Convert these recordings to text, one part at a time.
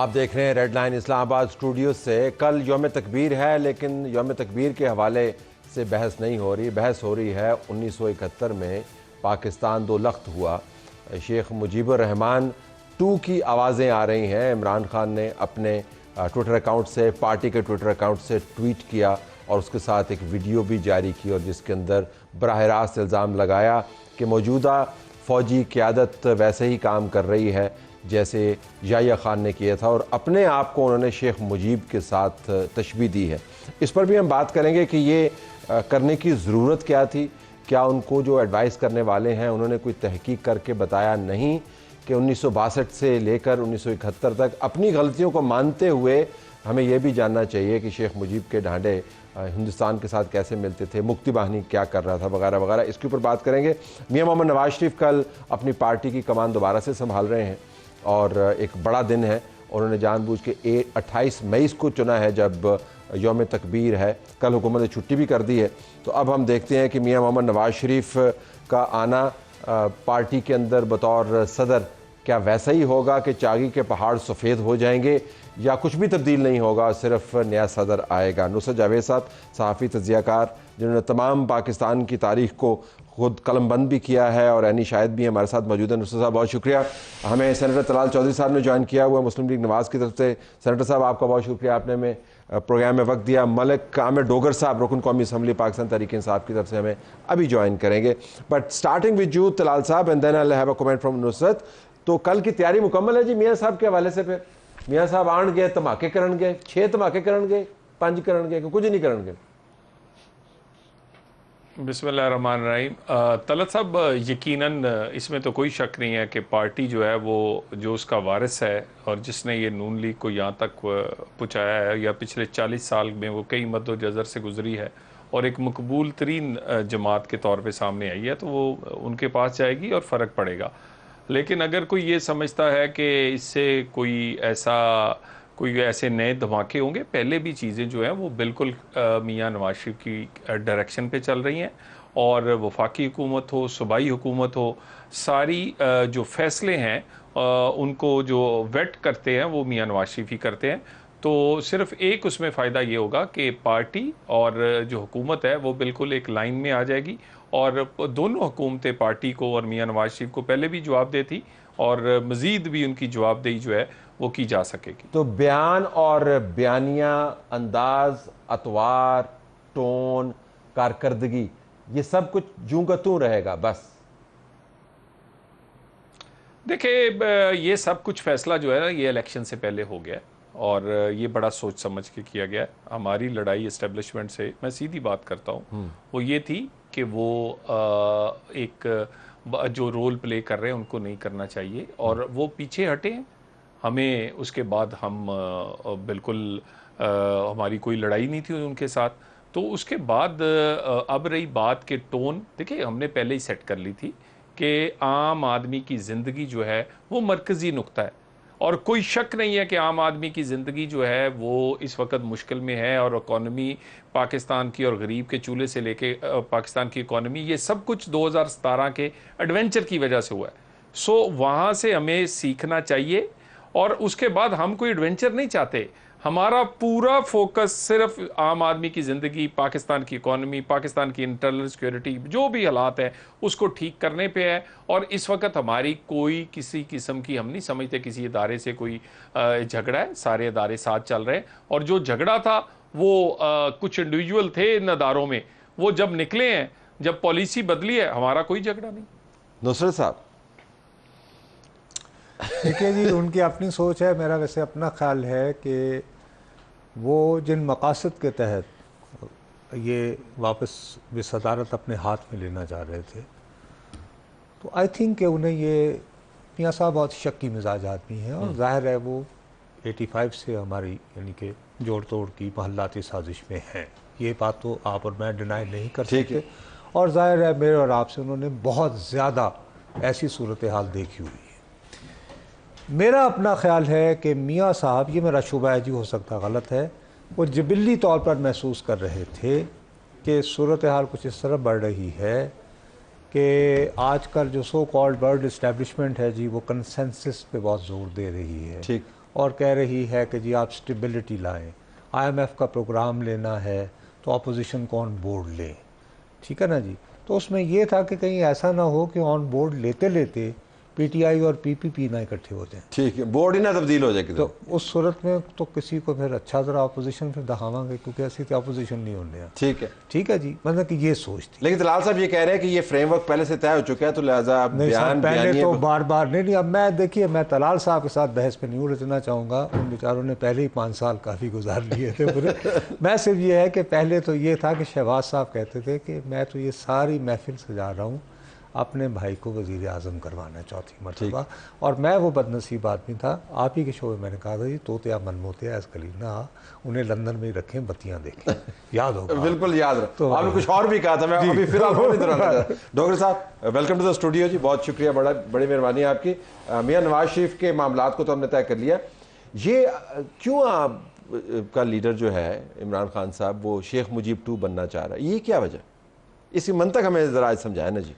आप देख रहे हैं रेड लाइन इस्लामाबाद स्टूडियो से। कल यौम तकबीर है, लेकिन यौम तकबीर के हवाले से बहस नहीं हो रही। बहस हो रही है 1971 में पाकिस्तान दो लख्त हुआ। शेख मुजीबुर रहमान 2 की आवाज़ें आ रही हैं। इमरान खान ने अपने ट्विटर अकाउंट से, पार्टी के ट्विटर अकाउंट से ट्वीट किया और उसके साथ एक वीडियो भी जारी की, और जिसके अंदर बराह रास्त इल्ज़ाम लगाया कि मौजूदा फ़ौजी क़यादत वैसे ही काम कर रही है जैसे याह्या खान ने किया था, और अपने आप को उन्होंने शेख मुजीब के साथ तशबीह दी है। इस पर भी हम बात करेंगे कि ये करने की ज़रूरत क्या थी। क्या उनको जो एडवाइस करने वाले हैं उन्होंने कोई तहकीक करके बताया नहीं कि 1962 से लेकर 1971 तक अपनी गलतियों को मानते हुए हमें यह भी जानना चाहिए कि शेख मुजीब के ढांढे हिंदुस्तान के साथ कैसे मिलते थे, मुक्ति बाहिनी क्या कर रहा था, वगैरह वगैरह। इसके ऊपर बात करेंगे। मियां मोहम्मद नवाज शरीफ कल अपनी पार्टी की कमान दोबारा से संभाल रहे हैं और एक बड़ा दिन है। उन्होंने जानबूझ के 28 मई को चुना है जब यौम तकबीर है। कल हुकूमत ने छुट्टी भी कर दी है। तो अब हम देखते हैं कि मियां मोहम्मद नवाज शरीफ का आना पार्टी के अंदर बतौर सदर क्या वैसा ही होगा कि चागी के पहाड़ सफ़ेद हो जाएंगे, या कुछ भी तब्दील नहीं होगा, सिर्फ नया सदर आएगा। नुसरत जावेद साहब सहाफ़ी तज़कियाकार, जिन्होंने तमाम पाकिस्तान की तारीख़ को खुद कलमबंद भी किया है, और एनी शाहिद भी हमारे साथ मौजूद है। नुसरत साहब बहुत शुक्रिया। हमें सेनेटर तलाल चौधरी साहब ने ज्वाइन किया हुआ मुस्लिम लीग नवाज़ की तरफ से। सेनेटर साहब आपका बहुत शुक्रिया, आपने हमें प्रोग्राम में वक्त दिया। मलिक आमिर डोगर साहब रुकन कौमी असम्बली पाकिस्तान तहरीक इंसाफ की तरफ से हमें अभी ज्वाइन करेंगे। But starting with you Talal sahab and then I have a comment from Nusrat. तो कल की तैयारी मुकम्मल है जी मियाँ साहब के हवाले से? फिर मियाँ साहब आन गए, धमाके करन गए, 6 धमाके करन गए, 5 करन गए, कुछ नहीं करन गए? बिस्मिल्लाहिर्रहमानिर्रहीम। तलत साहब, यकीनन इसमें तो कोई शक नहीं है कि पार्टी जो है वो जो उसका वारिस है और जिसने ये नून लीग को यहाँ तक पहुँचाया है, या पिछले 40 साल में वो कई मद्दोजज़र से गुजरी है और एक मकबूल तरीन जमात के तौर पे सामने आई है, तो वो उनके पास जाएगी और फ़र्क पड़ेगा। लेकिन अगर कोई ये समझता है कि इससे कोई ऐसे नए धमाके होंगे, पहले भी चीज़ें जो हैं वो बिल्कुल मियाँ नवाज शरीफ की डायरेक्शन पे चल रही हैं, और वफाकी हुकूमत हो, सूबाई हुकूमत हो, सारी जो फैसले हैं उनको जो वेट करते हैं वो मियाँ नवाज शरीफ ही करते हैं। तो सिर्फ एक उसमें फ़ायदा ये होगा कि पार्टी और जो हुकूमत है वो बिल्कुल एक लाइन में आ जाएगी, और दोनों हुकूमतें पार्टी को और मियाँ नवाज शरीफ को पहले भी जवाब देती, और मज़ीद भी उनकी जवाबदेही जो है वो की जा सकेगी। तो बयान और बयानिया, अंदाज, अतवार, टोन, कारकर्दगी, ये सब कुछ जूं का तूं रहेगा बस? देखिए, ये सब कुछ फैसला जो है ना, ये इलेक्शन से पहले हो गया है, और ये बड़ा सोच समझ के किया गया है। हमारी लड़ाई इस्टेब्लिशमेंट से, मैं सीधी बात करता हूँ, वो ये थी कि वो एक जो रोल प्ले कर रहे हैं उनको नहीं करना चाहिए, और वो पीछे हटे हैं। हमें उसके बाद हम बिल्कुल हमारी कोई लड़ाई नहीं थी उनके साथ। तो उसके बाद अब रही बात के टोन, देखिए हमने पहले ही सेट कर ली थी कि आम आदमी की ज़िंदगी जो है वो मरकज़ी नुक्ता है, और कोई शक नहीं है कि आम आदमी की ज़िंदगी जो है वो इस वक्त मुश्किल में है, और इकॉनमी पाकिस्तान की और गरीब के चूल्हे से लेके पाकिस्तान की इकॉनमी, ये सब कुछ 2017 के एडवेंचर की वजह से हुआ है। सो वहाँ से हमें सीखना चाहिए, और उसके बाद हम कोई एडवेंचर नहीं चाहते। हमारा पूरा फोकस सिर्फ आम आदमी की ज़िंदगी, पाकिस्तान की इकॉनमी, पाकिस्तान की इंटरनल सिक्योरिटी, जो भी हालात है उसको ठीक करने पे है। और इस वक्त हमारी कोई किसी किस्म की, हम नहीं समझते किसी इदारे से कोई झगड़ा है। सारे इदारे साथ चल रहे हैं, और जो झगड़ा था वो कुछ इंडिविजुअल थे इन इदारों में, वो जब निकले हैं, जब पॉलिसी बदली है, हमारा कोई झगड़ा नहीं। नुसरत साहब? देखिए जी, उनकी अपनी सोच है। मेरा वैसे अपना ख्याल है कि वो जिन मकासद के तहत ये वापस भी सदारत अपने हाथ में लेना चाह रहे थे, तो आई थिंक कि उन्हें ये, मियाँ साहब बहुत शक्की मिजाज आदमी हैं, और जाहिर है वो 85 से हमारी यानी कि जोड़ तोड़ की महल्लाती साजिश में हैं। ये बात तो आप और मैं डिनाई नहीं कर सकते, और जाहिर है मेरे और आपसे उन्होंने बहुत ज़्यादा ऐसी सूरत हाल देखी हुई है। मेरा अपना ख्याल है कि मियाँ साहब, ये मेरा शुबा जी, हो सकता गलत है, वो जबिल्ली तौर पर महसूस कर रहे थे कि सूरत हाल कुछ इस तरह बढ़ रही है कि आजकल जो सो कॉल्ड वर्ल्ड इस्टेब्लिशमेंट है जी, वो कंसेंसस पे बहुत ज़ोर दे रही है। ठीक। और कह रही है कि जी आप स्टेबिलिटी लाएं, IMF का प्रोग्राम लेना है तो अपोजिशन को ऑन बोर्ड लें, ठीक है ना जी। तो उसमें ये था कि कहीं ऐसा ना हो कि ऑन बोर्ड लेते लेते PTI और PPP ना इकट्ठे हो जाएं। ठीक है, बोर्ड ही ना तब्दील हो जाए किधर। तो उस सूरत में तो किसी को फिर अच्छा ज़रा अपोजिशन फिर दिखावांगे, क्योंकि ऐसी तो अपोजिशन नहीं होने। ठीक है जी, मतलब कि ये सोच थी। लेकिन तलाल साहब ये कह रहे हैं कि ये फ्रेमवर्क पहले से तय हो चुका है, तो लिहाजा आप नहीं बयान सर, पहले बयानिए तो बार बार नहीं। अब मैं देखिए, मैं तलाल साहब के साथ बहस पे नहीं उलझना चाहूँगा, उन बेचारों ने पहले ही 5 साल काफ़ी गुजार लिए थे पूरे। मैं सिर्फ ये है कि पहले तो ये था कि शहबाज साहब कहते थे कि मैं तो ये सारी महफिल सजा रहा हूँ अपने भाई को वज़ीर आज़म करवाना है चौथी मरतबा, और मैं वो बदनसीब आदमी था। आप ही के शो में मैंने कहा था जी, तोते मन मोते ऐस कलीम ना, उन्हें लंदन में ही रखें, बत्तियाँ देखें, याद होगा। बिल्कुल याद रहा। तो आपने कुछ और भी कहा था, मैं अभी फिर आपको नहीं दोहराना चाहता। डॉक्टर साहब वेलकम टू द स्टूडियो जी, बहुत शुक्रिया, बड़ी मेहरबानी आपकी। मियां नवाज शरीफ के मामलात को तो हमने तय कर लिया, ये क्यों आप का लीडर जो है इमरान खान साहब वो शेख मुजीब 2 बनना चाह रहा है, ये क्या वजह, इसकी मंतक हमें ज़रा समझाए ना जी।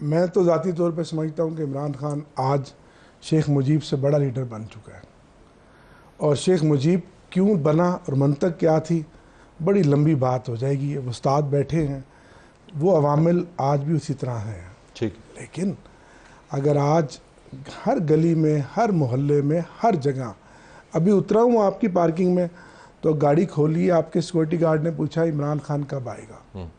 मैं तो ज़ाती तौर पे समझता हूँ कि इमरान खान आज शेख मुजीब से बड़ा लीडर बन चुका है, और शेख मुजीब क्यों बना और मंतक क्या थी, बड़ी लंबी बात हो जाएगी। अब उस्ताद बैठे हैं, वो अवामिल आज भी उसी तरह हैं। ठीक, लेकिन अगर आज हर गली में, हर मोहल्ले में, हर जगह, अभी उतरा हूँ आपकी पार्किंग में तो गाड़ी खोली, आपके सिक्योरिटी गार्ड ने पूछा इमरान खान कब आएगा।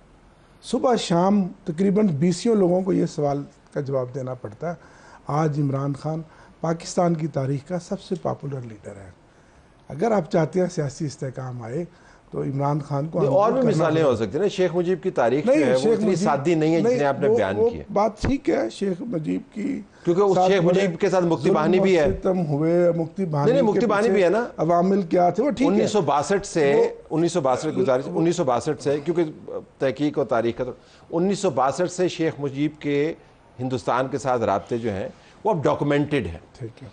सुबह शाम तकरीबन 20 लोगों को ये सवाल का जवाब देना पड़ता है। आज इमरान खान पाकिस्तान की तारीख का सबसे पॉपुलर लीडर है। अगर आप चाहते हैं सियासी इस्तेहकाम आए तो इमरान खान को और भी मिसालें हो सकती है ना, शेख मुजीब की तारीख जो है वो इतनी सादी नहीं है जितने आपने बयान किया। बात ठीक है शेख मुजीब की, क्योंकि उस शेख मुजीब के साथ मुक्ति बाहिनी भी है। हुए मुक्ति बाहिनी, नहीं मुक्ति बाहिनी भी है ना, अवामिल क्या थे वो ठीक है। 1962 से 1962 से, क्योंकि तहकीक और तारीख का तो 1962 से शेख मुजीब के हिंदुस्तान के साथ राब्ते जो हैं वो अब डॉक्यूमेंटेड है। ठीक है,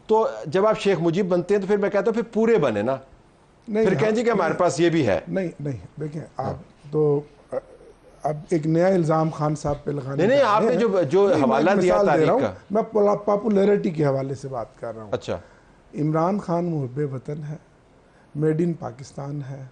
तो जब आप शेख मुजीब बनते हैं तो फिर मैं कहता हूँ फिर पूरे बने ना, फिर कहें जी कि हमारे पास ये भी है। नहीं देखिए आप तो अब एक नया इल्ज़ाम खान साहब पे लगाने नहीं आपने जो हवाला दिया तारीख का, मैं पॉपुलैरिटी के हवाले से बात कर रहा हूँ। अच्छा, इमरान खान मुहब्बे वतन है, मेड इन पाकिस्तान है,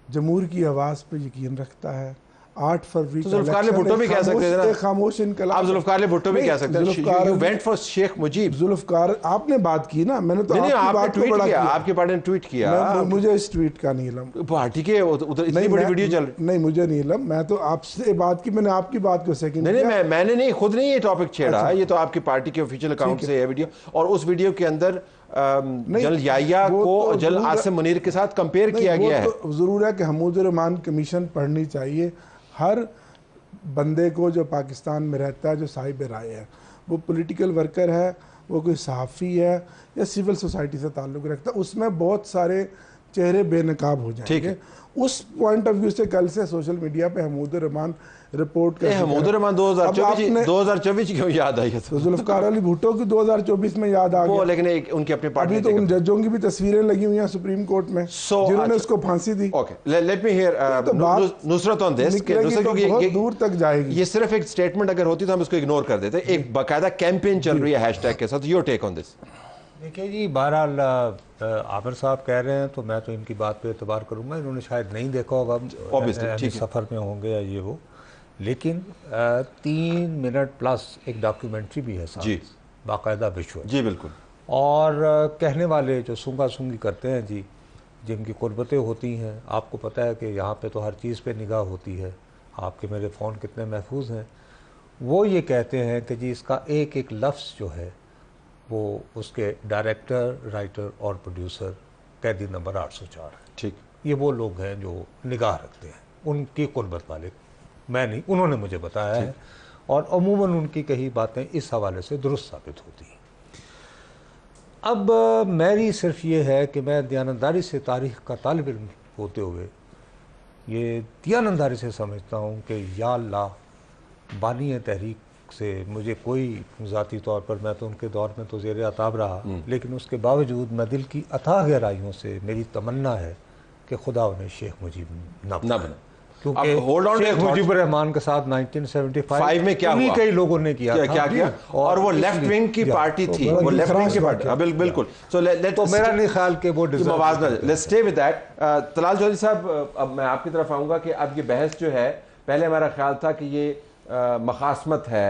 जमहूर की आवाज़ पे यकीन रखता है। 8 फरवरी तो जुल्फ़िकार भुट्टो भी कह सकते थे ना, खामोश इनकलाब। आप जुल्फ़िकार भुट्टो भी कह सकते हैं, you went for Sheikh Mujib. Zulfikar आपने बात की ना, मैंने तो नहीं, आपकी आपने बात को ट्वीट बड़ा किया, किया। आपकी पार्टी ने ट्वीट किया। मुझे इस ट्वीट का नहीं इल्म, पार्टी के उधर इतनी बड़ी वीडियो चल रही। नहीं मुझे नहीं इल्म, मैं तो आपसे बात की, मैंने आपकी बात को सेकंड नहीं मैंने नहीं, खुद नहीं ये टॉपिक छेड़ा, ये तो आपकी पार्टी के ऑफिशियल अकाउंट से है वीडियो, और उस वीडियो के अंदर जनरल याहिया को जनरल आसिम मुनीर के साथ कंपेयर किया गया है। तो जरूर है कि हमूदुर रहमान कमीशन पढ़नी चाहिए हर बंदे को जो पाकिस्तान में रहता है, जो साहिब राय है, वो पॉलिटिकल वर्कर है, वो कोई सहाफ़ी है या सिविल सोसाइटी से ताल्लुक़ रखता है, उसमें बहुत सारे चेहरे बेनकाब हो जाएंगे। उस पॉइंट ऑफ व्यू से कल से सोशल मीडिया पे हमूदुर रहमान रिपोर्ट कर, हमूदुर रहमान 2024 क्यों याद आई है? तो जुल्फ़िकार अली भुट्टो की 2024 में याद आ गया, लेकिन उनकी अपनी पार्टी, अभी तो उन जजों की भी तस्वीरें लगी हुई हैं सुप्रीम कोर्ट में जिन्होंने उसको फांसी दी। Okay, let me hear Nusrat on this, बहुत दूर तक जाएगी। ये सिर्फ एक स्टेटमेंट अगर होती तो हम इसको इग्नोर कर देते, एक बाकायदा कैंपेन चल रही है हैशटैग के साथ। Your take on this? देखिए जी, बहरहाल आमिर साहब कह रहे हैं तो मैं तो इनकी बात पे एतबार करूंगा, इन्होंने शायद नहीं देखा होगा, सफ़र में होंगे या ये वो, लेकिन 3 मिनट प्लस एक डॉक्यूमेंट्री भी है साथ, बाकायदा विजुअल जी, बिल्कुल। और कहने वाले जो सूंगा सूंगी करते हैं जी, जिनकी कुर्बतें होती हैं, आपको पता है कि यहाँ पे तो हर चीज़ पे निगाह होती है, आपके मेरे फ़ोन कितने महफूज हैं, वो ये कहते हैं कि जी इसका एक एक लफ्ज़ जो है वो उसके डायरेक्टर, राइटर और प्रोड्यूसर कैदी नंबर 804 है। ठीक, ये वो लोग हैं जो निगाह रखते हैं, उनकी कुर्बत वाले, मैं नहीं, उन्होंने मुझे बताया है, और अमूमन उनकी कही बातें इस हवाले से दुरुस्त साबित होती हैं। अब मेरी सिर्फ ये है कि मैं दयानतदारी से तारीख़ का तालिब इल्म होते हुए ये दयानतदारी से समझता हूँ कि या अल्लाह बानी तहरीक से मुझे कोई ज़ाती तौर पर, मैं तो उनके दौर में तो ज़ेर अताब रहा, लेकिन उसके बावजूद मैं दिल की अथाह गहराइयों से मेरी तमन्ना है कि खुदा उन्हें शेख मुजीब ना बने। क्योंकि hold on to Sheikh your thoughts. Mujibur Rahman के साथ 1975 में क्या उन्हीं हुआ? कई लोगों ने किया था। क्या किया? और वो लेफ्ट इसलिए- विंग की या, पार्टी तो थी, बड़ा वो लेफ्ट विंग की खराब पार्टी, बात है। बिल्कुल। सो तो मेरा नहीं ख्याल कि वो deserve करते let's stay with that. Talal Chaudhry साहब, अब मैं आपकी तरफ आऊंगा कि अब ये बहस जो है, पहले हमारा ख्याल था कि ये मखासमत है,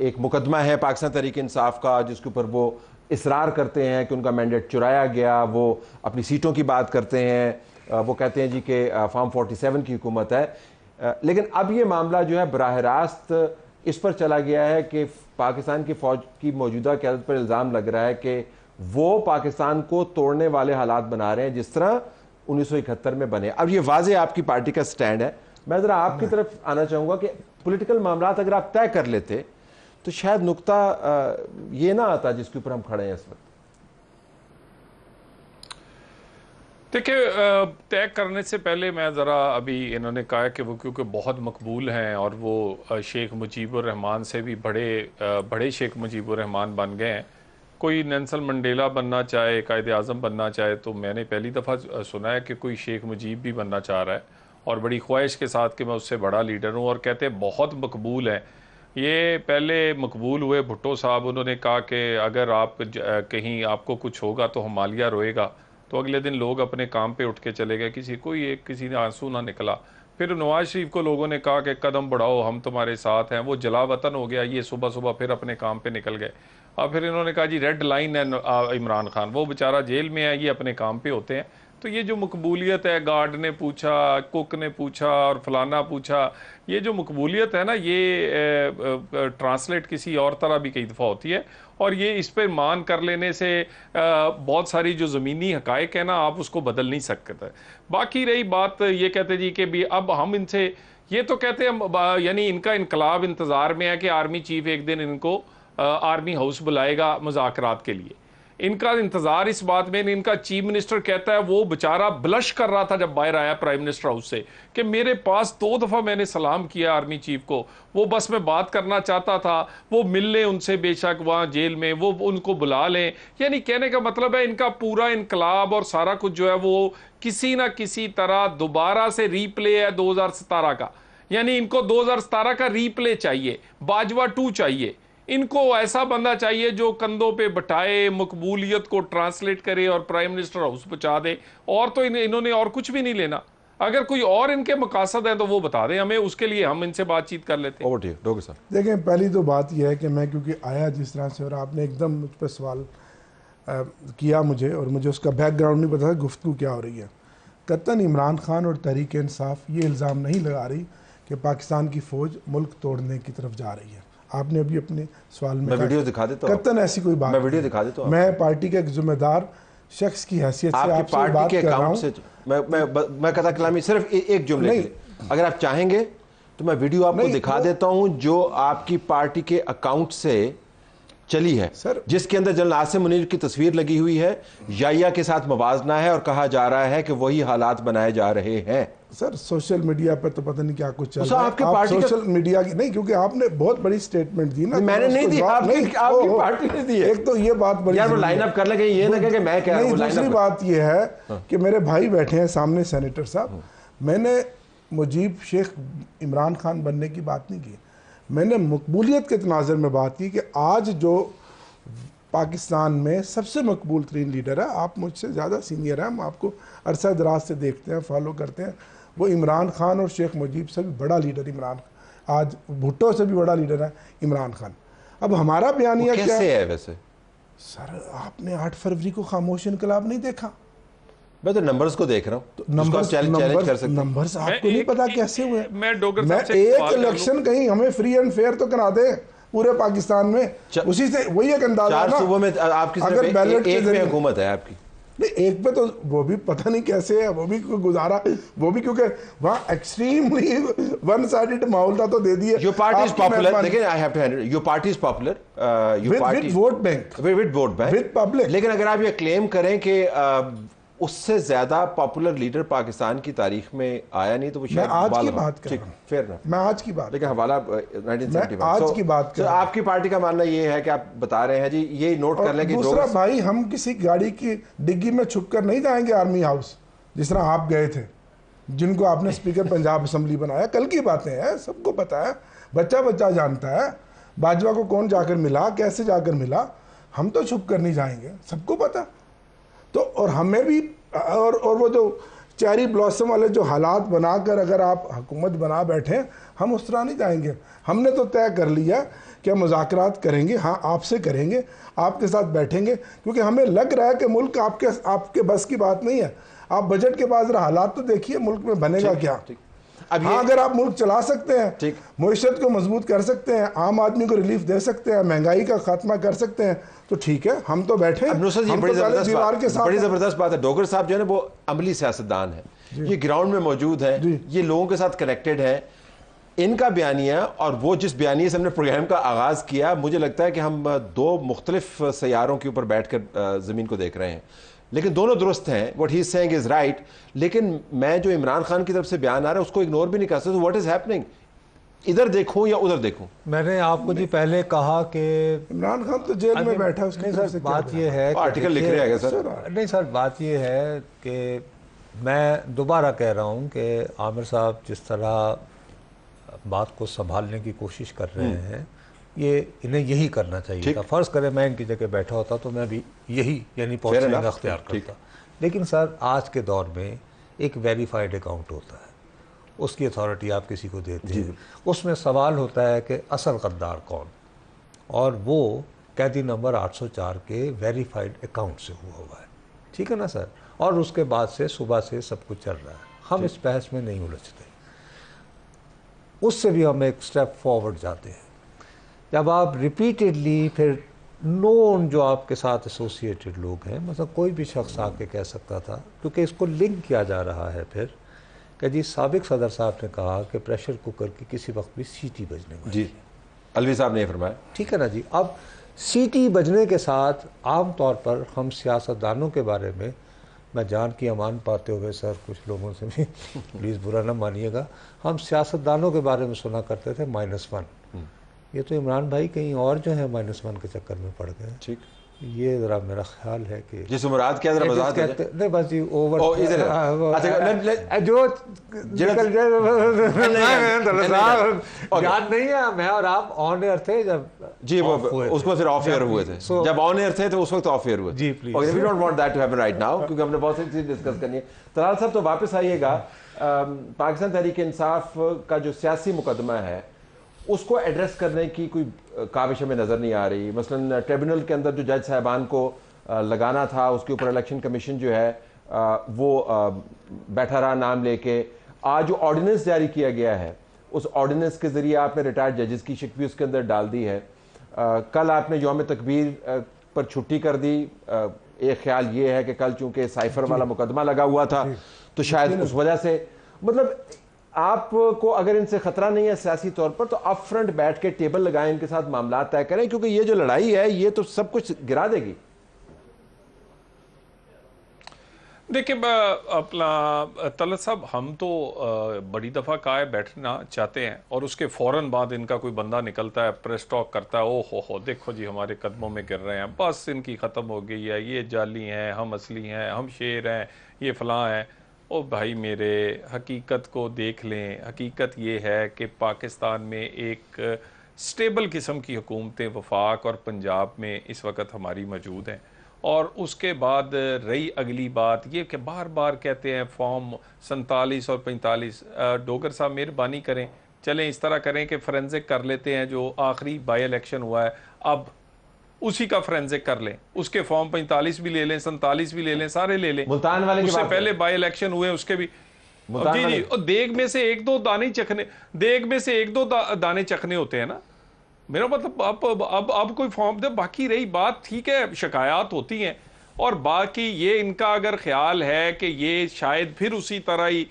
एक मुकदमा है पाकिस्तान तहरीक इंसाफ का जिसके ऊपर वो इसरार करते हैं कि उनका मैंडेट चुराया गया, वो अपनी सीटों की बात करते हैं, वो कहते हैं जी कि फॉर्म 47 की हुकूमत है। लेकिन अब ये मामला जो है बराह रास्त इस पर चला गया है कि पाकिस्तान की फ़ौज की मौजूदा क़यादत पर इल्ज़ाम लग रहा है कि वो पाकिस्तान को तोड़ने वाले हालात बना रहे हैं जिस तरह 1971 में बने। अब ये वाज़े आपकी पार्टी का स्टैंड है। मैं ज़रा आपकी तरफ आना चाहूँगा कि पॉलिटिकल मामला अगर आप तय कर लेते तो शायद नुक्ता ये ना आता जिसके ऊपर हम खड़े हैं इस वक्त। देखिए, तय करने से पहले मैं ज़रा, अभी इन्होंने कहा कि वो क्योंकि बहुत मकबूल हैं और वो शेख मुजीबुर रहमान से भी बड़े शेख मुजीबुर रहमान बन गए हैं। कोई नेल्सन मंडेला बनना चाहे, कायदे आज़म बनना चाहे, तो मैंने पहली दफ़ा सुना है कि कोई शेख मुजीब भी बनना चाह रहा है और बड़ी ख्वाहिश के साथ कि मैं उससे बड़ा लीडर हूँ, और कहते हैं बहुत मकबूल हैं। ये पहले मकबूल हुए भुट्टो साहब, उन्होंने कहा कि अगर आप कहीं आपको कुछ होगा तो हमालिया रोएगा, तो अगले दिन लोग अपने काम पे उठ के चले गए, किसी ने आंसू ना निकला। फिर नवाज शरीफ को लोगों ने कहा कि कदम बढ़ाओ, हम तुम्हारे साथ हैं, वो जला वतन हो गया, ये सुबह सुबह फिर अपने काम पे निकल गए। अब फिर इन्होंने कहा जी रेड लाइन है इमरान खान, वो बेचारा जेल में है, ये अपने काम पे होते हैं। तो ये जो मकबूलियत है, गार्ड ने पूछा, कुक ने पूछा और फलाना पूछा, ये जो मकबूलियत है ना, ये ट्रांसलेट किसी और तरह भी कई दफ़ा होती है, और ये इस पर मान कर लेने से बहुत सारी जो ज़मीनी हकायक है ना, आप उसको बदल नहीं सकते। बाकी रही बात, ये कहते जी कि भी अब हम इनसे, ये तो कहते हैं यानी इनका इनकलाब इंतज़ार में है कि आर्मी चीफ एक दिन इनको आर्मी हाउस बुलाएगा मुज़ाकरात के लिए। इनका इंतजार इस बात में, इनका चीफ मिनिस्टर कहता है वो बेचारा ब्लश कर रहा था जब बाहर आया प्राइम मिनिस्टर हाउस से कि मेरे पास 2 दफ़ा मैंने सलाम किया आर्मी चीफ को, वो बस मैं बात करना चाहता था, वो मिल लें उनसे, बेशक वहाँ जेल में वो उनको बुला लें। यानी कहने का मतलब है इनका पूरा इनकलाब और सारा कुछ जो है वो किसी ना किसी तरह दोबारा से रीप्ले है 2017 का। यानी इनको 2017 का रीप्ले चाहिए, बाजवा 2 चाहिए। इनको ऐसा बंदा चाहिए जो कंधों पे बिठाए, मकबूलियत को ट्रांसलेट करे और प्राइम मिनिस्टर हाउस पहुंचा दे। और तो इन्होंने और कुछ भी नहीं लेना। अगर कोई और इनके मकासद है तो वो बता दें हमें, उसके लिए हम इनसे बातचीत कर लेते हैं। डॉक्टर साहब देखें, पहली तो बात यह है कि मैं क्योंकि आया जिस तरह से और आपने एकदम मुझ पर सवाल किया मुझे, और मुझे उसका बैकग्राउंड नहीं पता था गुफ्तगू क्या हो रही है। कतन इमरान खान और तहरीक इंसाफ ये इल्ज़ाम नहीं लगा रही कि पाकिस्तान की फ़ौज मुल्क तोड़ने की तरफ जा रही है। आपने अभी अपने सवाल में वीडियो दिखा देता हूं, कतन ऐसी कोई बात, मैं वीडियो दिखा देता हूं। मैं पार्टी के एक जिम्मेदार शख्स की हैसियत से आपकी आपसे पार्टी बात के कर रहा अकाउंट हूं। से मैं कथा कलामी सिर्फ एक जुमले के लिए, अगर आप चाहेंगे तो मैं वीडियो आपको दिखा देता हूं जो आपकी पार्टी के अकाउंट से चली है सर, जिसके अंदर जनरल आसिम मुनीर की तस्वीर लगी हुई है, याया के साथ मवाजना है और कहा जा रहा है कि वही हालात बनाए जा रहे हैं। सर सोशल मीडिया पर तो पता नहीं क्या कुछ चल रहा है। आपके आप पार्टी सोशल मीडिया की नहीं, क्योंकि आपने बहुत बड़ी स्टेटमेंट दी ना, मैंने नहीं दी, आपकी पार्टी ने दी है। एक तो ये बात बड़ी यार वो लाइन अप कर लगे, ये ना कहे कि मैं कह रहा हूं। दूसरी बात ये है कि मेरे भाई बैठे हैं सामने सेनेटर साहब, मैंने मुजीब शेख इमरान खान बनने की बात नहीं की, मैंने मकबूलियत के तनाज़ुर में बात की कि आज जो पाकिस्तान में सबसे मकबूल तरीन लीडर है, आप मुझसे ज़्यादा सीनियर हैं, हम आपको अरसा दराज से देखते हैं, फॉलो करते हैं, वो इमरान खान और शेख मुजीब से भी बड़ा लीडर इमरान, आज भुट्टो से भी बड़ा लीडर है इमरान खान। अब हमारा बयानिया क्या है वैसे? सर आपने 8 फरवरी को खामोश इनकलाब नहीं देखा? मैं तो नंबर्स को देख रहा हूं, तो नंबर्स चैलेंज कर सकते हैं। नंबर्स आपको नहीं पता कैसे हुए? मैं एक इलेक्शन कहीं हमें फ्री एंड फेयर तो करा दे पूरे पाकिस्तान में, उसी से वही एक अंदाजा है ना। 4 सूबों में आपकी अगर बैलेट एक में हुकूमत है आपकी, नहीं एक पे तो वो भी पता नहीं कैसे है, वो भी गुजारा, वो भी क्योंकि वहाँ एक्सट्रीमली वन साइडेड माहौल था तो दे दिए। योर पार्टी इज पॉपुलर, लेकिन I have to hand it, your party is popular, your party with vote bank, with vote bank, with public. लेकिन अगर आप ये क्लेम करें कि उससे ज्यादा पॉपुलर लीडर पाकिस्तान की तारीख में आया नहीं, तो वो शायद आज की बात कर रहा हूं, फेयर ना, मैं आज की बात, लेकिन हवाला 1975 आज की बात कर, आपकी पार्टी का मानना ये है कि आप बता रहे हैं जी, ये नोट कर लें कि दूसरा भाई हम किसी गाड़ी की डिग्गी में छुप कर नहीं जाएंगे आर्मी हाउस जिस तरह आप गए थे। जिनको आपने स्पीकर पंजाब असम्बली बनाया, कल की बातें हैं, सबको पता है, बच्चा बच्चा जानता है बाजवा को कौन जाकर मिला, कैसे जाकर मिला। हम तो छुप कर नहीं जाएंगे, सबको पता। तो और हमें भी और वो जो चेरी ब्लॉसम वाले जो हालात बनाकर अगर आप हुकूमत बना बैठे, हम उस तरह नहीं जाएंगे। हमने तो तय कर लिया कि हम मुज़ाकरात करेंगे, हाँ आपसे करेंगे, आपके साथ बैठेंगे, क्योंकि हमें लग रहा है कि मुल्क आपके बस की बात नहीं है। आप बजट के बाद हालात तो देखिए मुल्क में बनेगा क्या। अब हाँ, अगर आप मुल्क चला सकते हैं, ठीक, मईशत को मजबूत कर सकते हैं, आम आदमी को रिलीफ दे सकते हैं, महंगाई का खात्मा कर सकते हैं, तो ठीक है, हम तो बैठे हैं। अब नुसरत जी हम बड़ी तो पहले दीवार के साथ बड़ी ज़बरदस्त बात है। डोगर साहब जो है ना वो अमली सियासतदान है, ये ग्राउंड में मौजूद है, ये लोगों के साथ कनेक्टेड है। इनका बयानिया और वो जिस बयानिया से हमने प्रोग्राम का आगाज़ किया, मुझे लगता है कि हम दो मुख्तलिफ सैयारों के ऊपर बैठ कर ज़मीन को देख रहे हैं, लेकिन दोनों दुरुस्त हैं। What he is saying is right, लेकिन मैं जो इमरान खान की तरफ से बयान आ रहा है उसको इग्नोर भी नहीं कर सकता। व्हाट इज हैपनिंग, इधर देखूं या उधर देखूं? मैंने आपको जी पहले कहा कि इमरान खान तो जेल में बैठा है, उसकी नहीं तरफ सर, से क्या बात ये है कि आर्टिकल लिख रहे हैं सर। नहीं सर, बात ये है कि मैं दोबारा कह रहा हूँ कि आमिर साहब जिस तरह बात को संभालने की कोशिश कर रहे हैं, ये इन्हें यही करना चाहिए था। फ़र्ज़ करें मैं इनकी जगह बैठा होता तो मैं भी यही यानी पॉलिसी अख्तियार करता। लेकिन सर आज के दौर में एक वेरीफाइड अकाउंट होता है, उसकी अथॉरिटी आप किसी को देते हैं, उसमें सवाल होता है कि असल गद्दार कौन, और वो कैदी नंबर 804 के वेरीफाइड अकाउंट से हुआ है, ठीक है ना सर। और उसके बाद से सुबह से सब कुछ चल रहा है, हम इस बहस में नहीं उलझते। उससे भी हम एक स्टेप फॉरवर्ड जाते हैं जब आप रिपीटेडली फिर नोन जो आपके साथ एसोसिएटेड लोग हैं, मतलब कोई भी शख्स आके कह सकता था, क्योंकि इसको लिंक किया जा रहा है फिर कि जी साबिक सदर साहब ने कहा कि प्रेशर कुकर की किसी वक्त भी सीटी बजने वाली जी, अलवी साहब ने फरमाया, ठीक है ना जी। अब सीटी बजने के साथ आम तौर पर हम सियासतदानों के बारे में, मैं जान की अमान पाते हुए सर कुछ लोगों से भी प्लीज़ बुरा ना मानिएगा, हम सियासतदानों के बारे में सुना करते थे -1। ये तो इमरान भाई कहीं और जो है -1 के चक्कर में पड़ गए। ठीक, ये ज़रा मेरा ख्याल है कि जिस मुराद क्या जरा वजाहत है। नहीं बस जी ओवर जो याद नहीं है, मैं और आप ऑन एयर थे जब जी उसको फिर ऑफ एयर हुए थे, जब ऑन एयर थे तो उस वक्त ऑफ एयर हुए जी। Please we don't want that to happen right now, क्योंकि हमने बहुत सारी चीज़ डिस्कस करनी है। तलाल साहब तो वापस आइएगा, पाकिस्तान तहरीक इंसाफ का जो सियासी मुकदमा है उसको एड्रेस करने की कोई काविश हमें नज़र नहीं आ रही। मसलन ट्रिब्यूनल के अंदर जो जज साहबान को लगाना था, उसके ऊपर इलेक्शन कमीशन जो है वो बैठा रहा नाम लेके। आज जो ऑर्डिनेंस जारी किया गया है, उस ऑर्डिनेंस के ज़रिए आपने रिटायर्ड जजेस की शिक भी उसके अंदर डाल दी है। कल आपने यौम तकबीर पर छुट्टी कर दी। एक ख्याल ये है कि कल चूँकि साइफर वाला मुकदमा लगा हुआ था तो शायद उस वजह से, मतलब आपको अगर इनसे खतरा नहीं है सियासी तौर पर, तो अप फ्रंट बैठ के टेबल लगाएं, इनके साथ मामला तय करें, क्योंकि ये जो लड़ाई है ये तो सब कुछ गिरा देगी। देखिए अपना तलत साहब, हम तो बड़ी दफ़ा कहा है बैठना चाहते हैं, और उसके फ़ौरन बाद इनका कोई बंदा निकलता है, प्रेस टॉक करता है, ओ हो देखो जी हमारे कदमों में गिर रहे हैं, बस इनकी ख़त्म हो गई है, ये जाली हैं, हम असली हैं, हम शेर हैं, ये फ़लाँ हैं। ओ भाई मेरे, हकीकत को देख लें। हकीकत ये है कि पाकिस्तान में एक स्टेबल किस्म की हुकूमतें वफाक और पंजाब में इस वक्त हमारी मौजूद हैं। और उसके बाद रही अगली बात ये कि बार बार कहते हैं फॉर्म 47 और 45। डोगर साहब मेहरबानी करें, चलें इस तरह करें कि फोरेंसिक कर लेते हैं, जो आखिरी बाई इलेक्शन हुआ है अब उसी का फोरेंसिक कर लें, उसके फॉर्म 45 भी ले लें, 47 भी ले लें, सारे ले लें। मुल्तान वाले उससे पहले बाई इलेक्शन हुए उसके भी जी जी, और देग में से एक दो दाने चखने, देग में से एक दो दाने चखने होते हैं ना। मेरा मतलब अब कोई फॉर्म दे। बाकी रही बात, ठीक है शिकायत होती हैं, और बाकी ये इनका अगर ख्याल है कि ये शायद फिर उसी तरह ही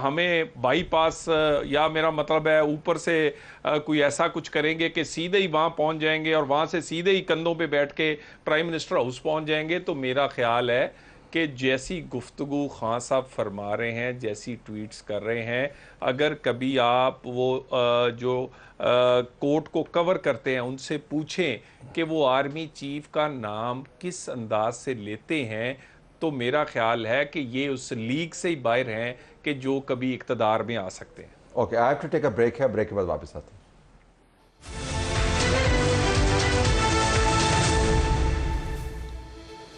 हमें बाईपास या मेरा मतलब है ऊपर से कोई ऐसा कुछ करेंगे कि सीधे ही वहाँ पहुँच जाएंगे और वहाँ से सीधे ही कंधों पे बैठ के प्राइम मिनिस्टर हाउस पहुँच जाएंगे, तो मेरा ख्याल है कि जैसी गुफ्तगू खान साहब फरमा रहे हैं, जैसी ट्वीट्स कर रहे हैं, अगर कभी आप वो जो कोर्ट को कवर करते हैं उनसे पूछें कि वो आर्मी चीफ का नाम किस अंदाज से लेते हैं, तो मेरा ख्याल है कि ये उस लीग से ही बाहर हैं कि जो कभी इक़्तिदार में आ सकते हैं। Okay, I have to take a break है, ब्रेक के बाद वापस आते हैं।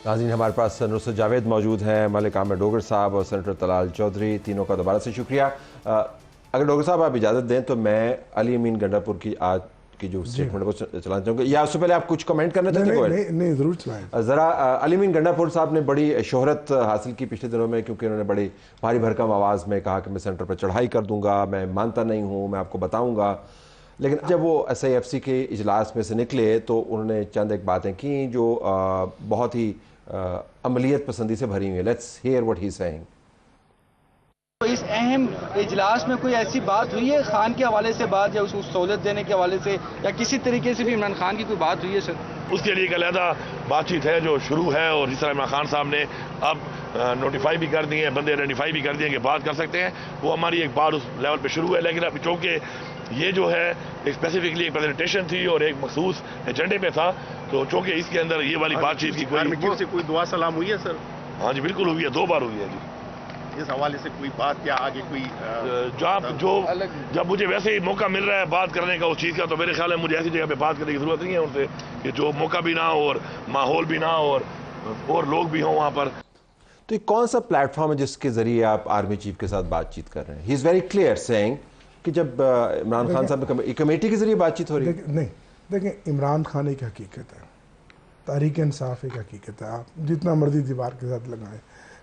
नाज़रीन, हमारे पास नुसरत जावेद मौजूद हैं, मलिक आमिर डोगर साहब और सेनेटर तलाल चौधरी, तीनों का दोबारा से शुक्रिया। अगर डोगर साहब आप इजाज़त दें तो मैं अली अमीन गंडापुर की आज की जो स्टेटमेंट को चलाना चाहूँगा, या उससे पहले आप कुछ कमेंट करना चाहते हैं? नहीं, ज़रूर चलाएं। ज़रा अली अमीन गंडापुर साहब ने बड़ी शोहरत हासिल की पिछले दिनों में, क्योंकि उन्होंने बड़ी भारी भरकम आवाज़ में कहा कि मैं सेंटर पर चढ़ाई कर दूंगा, मैं मानता नहीं हूँ, मैं आपको बताऊँगा। लेकिन जब वो SIFC के इजलास में से निकले तो उन्होंने चंद एक बातें की जो बहुत ही अमलियत पसंदी से भरी हुई है। Let's hear what he is saying. तो इस अहम इजलास में कोई ऐसी बात हुई है खान के हवाले से बात, या उसको सहूलत देने के हवाले से, या किसी तरीके से भी इमरान खान की कोई बात हुई है सर? उसके लिए एक अलहदा बातचीत है जो शुरू है, और जिस तरह इमरान खान साहब ने अब नोटिफाई भी कर दिए हैं, बंदे आइडेंटिफाई भी कर दिए कि बात कर सकते हैं, वो हमारी एक बात उस लेवल पे शुरू है। लेकिन अब चूँकि ये जो है एक स्पेसिफिकली एक प्रेजेंटेशन थी और एक मखसूस एजेंडे पे था, तो चूँकि इसके अंदर ये वाली बातचीत की कोई दुआ सलाम हुई है सर? हाँ जी, बिल्कुल हुई है, 2 बार हुई है जी। इस हवाले से कोई बात क्या आगे कोई जब मुझे वैसे ही मौका मिल रहा है बात करने का उस चीज़ का, तो मेरे ख्याल है मुझे ऐसी जगह पे बात करने की ज़रूरत नहीं है उनसे कि जो मौका भी ना हो और माहौल भी ना हो और लोग भी हों वहाँ पर। तो ये कौन सा प्लेटफॉर्म है जिसके ज़रिए आप आर्मी चीफ के साथ बातचीत कर रहे हैं? He is very clear saying कि जब इमरान खान साहब ने कमेटी के जरिए बातचीत हो रही है। नहीं, देखें, इमरान खान एक हकीकत है, तहरीक इंसाफ एक हकीकत है। आप जितना मर्जी दीवार के साथ लगाएं,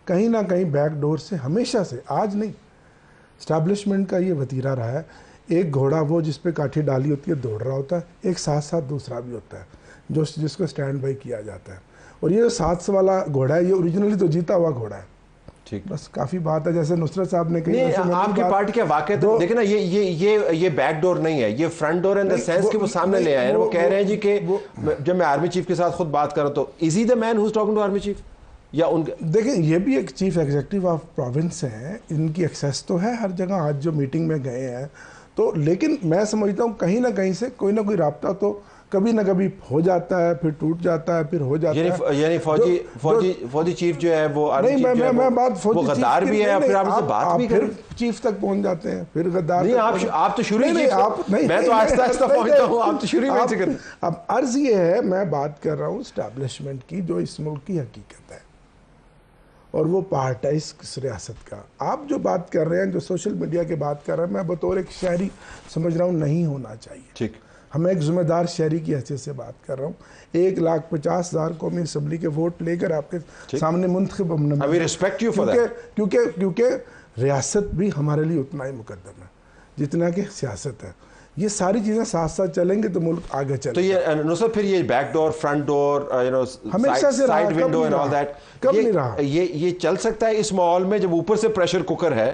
कहीं ना कहीं बैकडोर से हमेशा से, आज नहीं, इस्टेब्लिशमेंट का ये वतीरा रहा है। एक घोड़ा वो जिस पे काठी डाली होती है दौड़ रहा होता है, एक साथ साथ दूसरा भी होता है जो जिसको स्टैंड बाई किया जाता है। और ये जो 700 वाला घोड़ा है, ये ओरिजिनली तो जीता हुआ घोड़ा है। ठीक, बस काफ़ी बात है, जैसे नुसरत साहब ने कही। आपकी पार्टी के वाकई तो देखिए ना, ये बैक डोर नहीं है, ये front door in the sense कि वो सामने ले आए। वो कह रहे हैं जी कि जब मैं आर्मी चीफ के साथ खुद बात कर रहा हूं तो is he the man who is talking to army chief, या उनके देखें, ये भी एक चीफ एग्जीक्यूटिव ऑफ प्रोविंस हैं, इनकी एक्सेस तो है हर जगह। आज जो मीटिंग में गए हैं तो, लेकिन मैं समझता हूँ कहीं ना कहीं से कोई ना कोई राब्ता तो कभी ना कभी हो जाता है, फिर टूट जाता है, फिर हो जाता है। यानी फौजी चीफ जो है वो नहीं, मैं बात फौजी वो गद्दार भी है, फिर आप उससे बात भी फिर चीफ तक पहुंच जाते हैं, फिर गद्दार नहीं। आप तो शुरू ही मैं तो आहिस्ता आहिस्ता पहुंचता हूं, आप तो शुरू ही में। अब अर्ज ये है, मैं बात कर रहा हूँ एस्टैब्लिशमेंट की, जो इस मुल्क की हकीकत है, और वो पार्ट है इस रियासत का। आप जो बात कर रहे हैं, जो सोशल मीडिया की बात कर रहे हैं, मैं बतौर एक शहरी समझ रहा हूँ नहीं होना चाहिए। ठीक, हमें एक जिम्मेदार शहरी की हैसियत से बात कर रहा हूँ। 1,50,000 कौमी असम्बली के वोट लेकर आपके सामने मुंतखब क्योंकि रियासत भी हमारे लिए उतना ही मुकद्दम है जितना कि सियासत है। ये सारी चीज़ें साथ साथ चलेंगे तो मुल्क आगे चलेगा। तो ये नुसरत, फिर ये बैक डोर, फ्रंट डोर, हमेशा से side window and all that, कब नहीं रहा? ये चल सकता है इस माहौल में जब ऊपर से प्रेशर कुकर है,